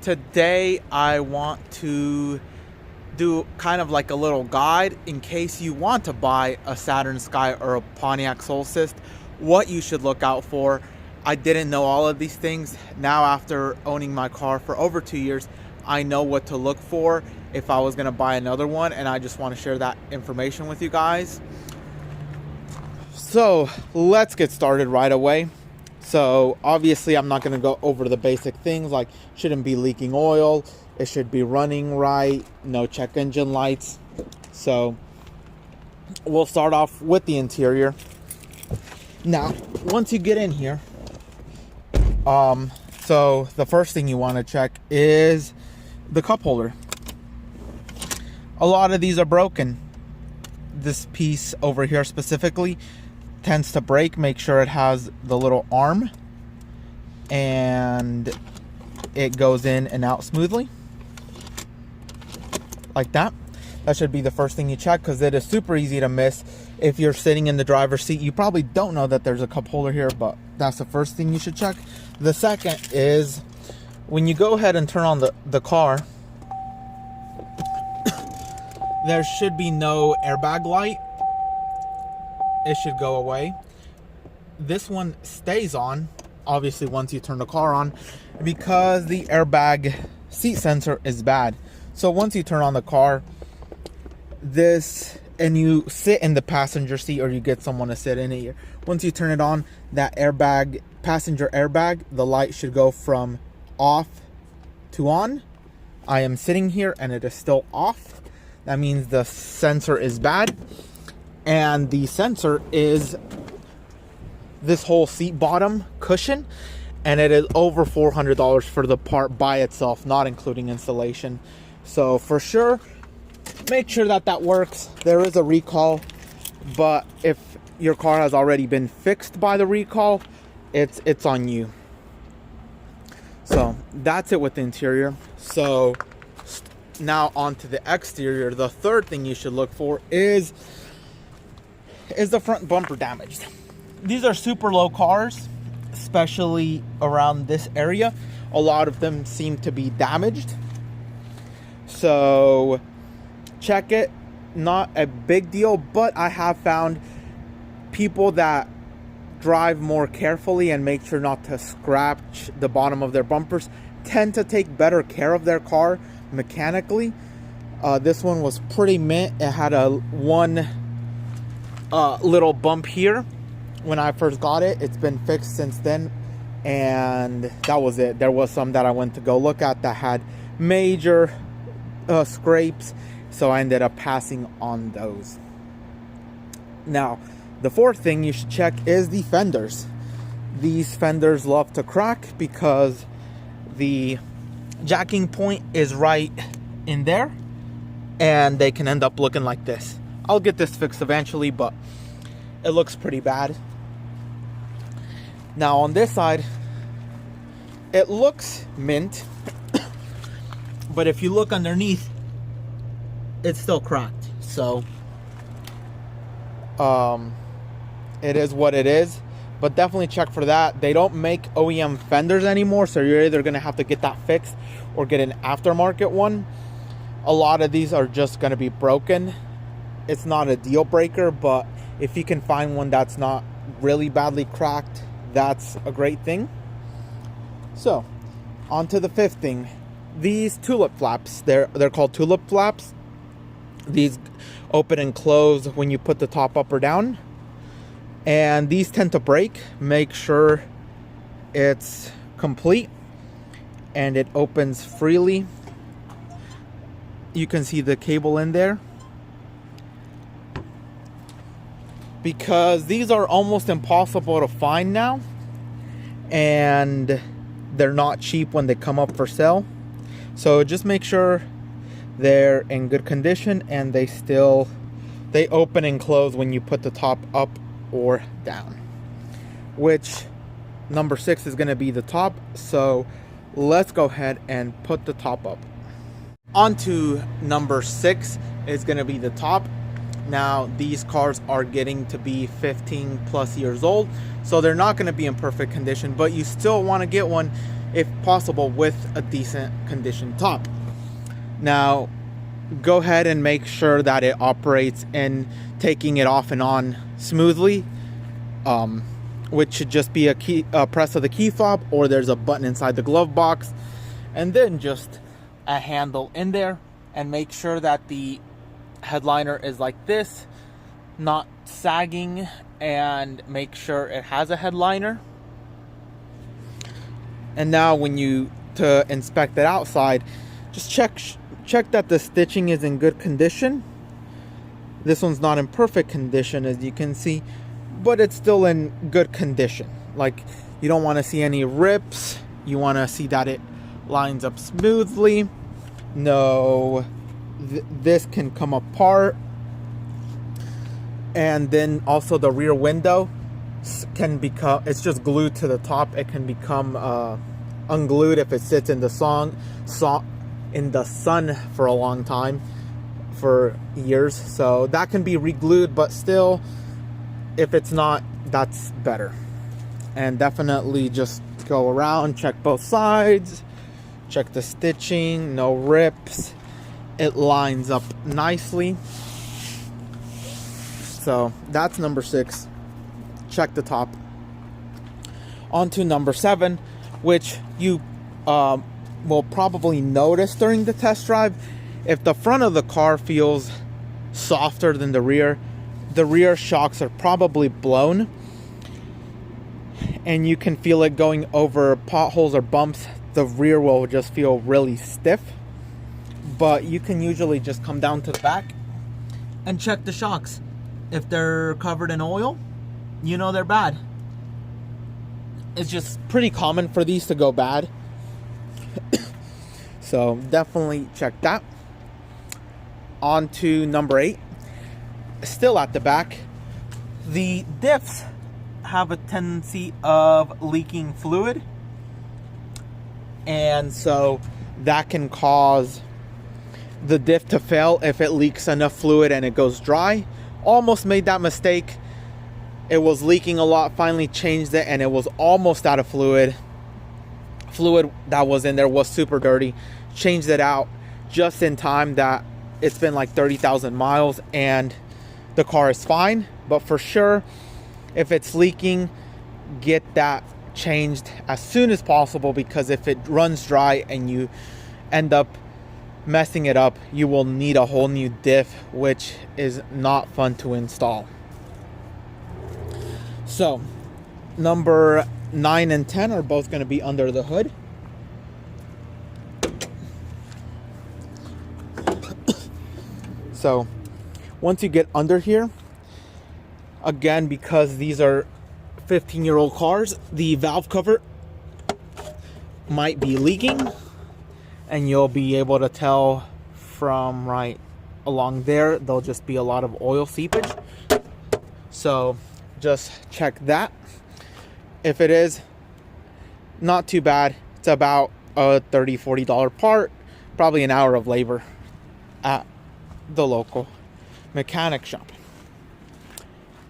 Today I want to do kind of like a little guide in case you want to buy a Saturn Sky or a Pontiac Solstice, what you should look out for. I didn't know all of these things. Now, after owning my car for over 2 years, I know what to look for if I was going to buy another one, and I just want to share that information with you guys. So let's get started right away. So obviously I'm not going to go over the basic things like shouldn't be leaking oil, it should be running right, no check engine lights. So we'll start off with the interior. Now, once you get in here, so the first thing you want to check is the cup holder. A lot of these are broken. This piece over here specifically tends to break. Make sure it has the little arm and it goes in and out smoothly like that. That should be the first thing you check, because it is super easy to miss. If you're sitting in the driver's seat, you probably don't know that there's a cup holder here, but that's the first thing you should check. The second is when you go ahead and turn on the car, there should be no airbag light. It should go away. This one stays on, obviously, once you turn the car on, because the airbag seat sensor is bad. So once you turn on the car, and you sit in the passenger seat, or you get someone to sit in it, once you turn it on, that airbag, passenger airbag, the light should go from off to on. I am sitting here and it is still off. That means the sensor is bad. And the sensor is this whole seat bottom cushion, and it is over $400 for the part by itself, not including installation. So for sure, make sure that works. There is a recall, but if your car has already been fixed by the recall, it's on you. So that's it with the interior. So now onto the exterior. The third thing you should look for is the front bumper damaged. These are super low cars, especially around this area. A lot of them seem to be damaged. So check it. Not a big deal, but I have found people that drive more carefully and make sure not to scratch the bottom of their bumpers tend to take better care of their car mechanically. This one was pretty mint. It had one little bump here when I first got it. It's been fixed since then, and that was it. There was some that I went to go look at that had major scrapes, so I ended up passing on those. Now, the fourth thing you should check is the fenders. These fenders love to crack because the jacking point is right in there, and they can end up looking like this. I'll get this fixed eventually, but it looks pretty bad. Now on this side, it looks mint, but if you look underneath, it's still cracked. So it is what it is, but definitely check for that. They don't make OEM fenders anymore, so you're either going to have to get that fixed or get an aftermarket one. A lot of these are just going to be broken. It's not a deal breaker, but if you can find one that's not really badly cracked, that's a great thing. So on to the fifth thing. These tulip flaps, they're called tulip flaps. These open and close when you put the top up or down, and these tend to break. Make sure it's complete and it opens freely. You can see the cable in there, because these are almost impossible to find now, and they're not cheap when they come up for sale. So just make sure they're in good condition, and they open and close when you put the top up or down, which number 6 is going to be the top. So let's go ahead and put the top up. On to number 6 is going to be the top. Now, these cars are getting to be 15 plus years old, so they're not going to be in perfect condition, but you still want to get one if possible with a decent condition top. Now, go ahead and make sure that it operates in taking it off and on smoothly, which should just be a press of the key fob, or there's a button inside the glove box, and then just a handle in there, and make sure that the headliner is like this, not sagging, and make sure it has a headliner. And now to inspect it outside, just check that the stitching is in good condition. This one's not in perfect condition, as you can see, but it's still in good condition. Like, you don't want to see any rips. You want to see that it lines up smoothly. No, this can come apart. And then also the rear window can become, it's just glued to the top. It can become unglued if it sits in the sun for a long time, for years. So that can be re-glued, but still, if it's not, that's better. And definitely just go around, check both sides, check the stitching, no rips. It lines up nicely. So that's number 6. Check the top. On to number 7, which you will probably notice during the test drive. If the front of the car feels softer than the rear shocks are probably blown, and you can feel it going over potholes or bumps. The rear will just feel really stiff, but you can usually just come down to the back and check the shocks. If they're covered in oil, you know they're bad. It's just pretty common for these to go bad. So definitely check that. On to number 8. Still at the back. The diffs have a tendency of leaking fluid. And so that can cause the diff to fail if it leaks enough fluid and it goes dry. Almost made that mistake. It was leaking a lot, finally changed it, and it was almost out of fluid. Fluid that was in there was super dirty. Changed it out just in time that it's been like 30,000 miles and the car is fine. But for sure, if it's leaking, get that changed as soon as possible, because if it runs dry and you end up messing it up, you will need a whole new diff, which is not fun to install. So number 9 and 10 are both going to be under the hood. So once you get under here, again, because these are 15-year-old cars, the valve cover might be leaking, and you'll be able to tell from right along there. There'll just be a lot of oil seepage. So just check that. If it is, not too bad. It's about a $30-$40 part, probably an hour of labor at the local mechanic shop.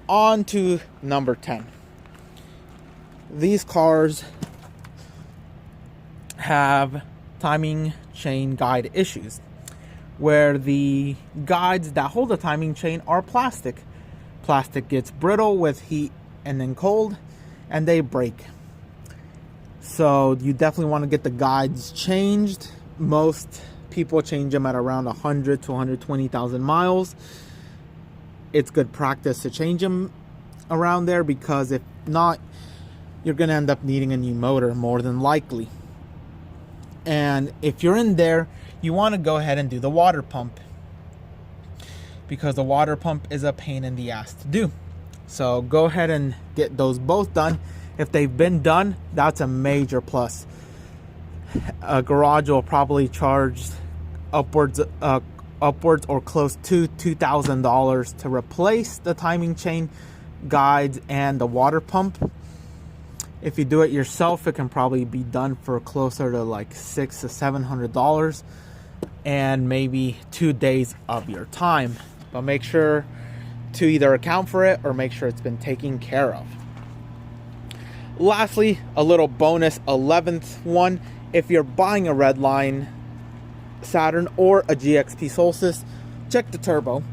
On to number 10. These cars have timing chain guide issues, where the guides that hold the timing chain are plastic. Plastic gets brittle with heat and then cold, and they break. So you definitely want to get the guides changed. Most people change them at around 100 to 120,000 miles. It's good practice to change them around there, because if not, you're going to end up needing a new motor more than likely. And if you're in there, you want to go ahead and do the water pump, because the water pump is a pain in the ass to do. So go ahead and get those both done. If they've been done, that's a major plus. A garage will probably charge upwards or close to $2,000 to replace the timing chain guides and the water pump. If you do it yourself, it can probably be done for closer to like $600 to $700 and maybe 2 days of your time. But make sure to either account for it or make sure it's been taken care of. Lastly, a little bonus 11th one. If you're buying a Redline Saturn or a GXP Solstice, check the turbo.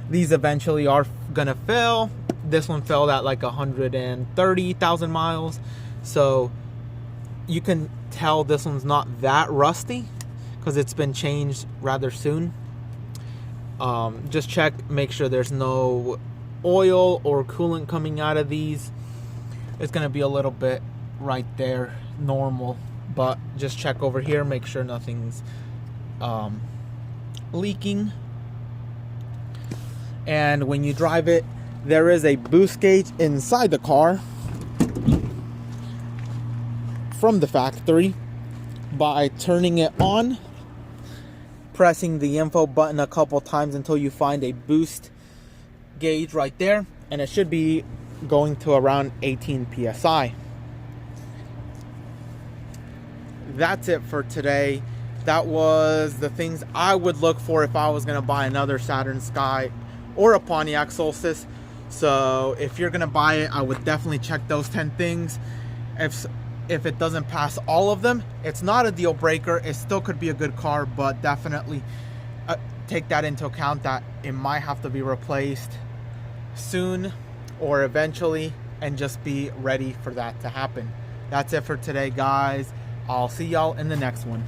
These eventually are gonna fail. This one failed at like 130,000 miles. So you can tell this one's not that rusty because it's been changed rather soon. Just check, make sure there's no oil or coolant coming out of these. It's gonna be a little bit right there normal, but just check over here, make sure nothing's leaking. And when you drive it, there is a boost gauge inside the car from the factory. By turning it on, pressing the info button a couple times until you find a boost gauge right there, and it should be going to around 18 psi. That's it for today. That was the things I would look for if I was going to buy another Saturn Sky or a Pontiac Solstice. So if you're going to buy it, I would definitely check those 10 things. If it doesn't pass all of them, it's not a deal breaker. It still could be a good car, but definitely take that into account that it might have to be replaced soon or eventually, and just be ready for that to happen. That's it for today, guys. I'll see y'all in the next one.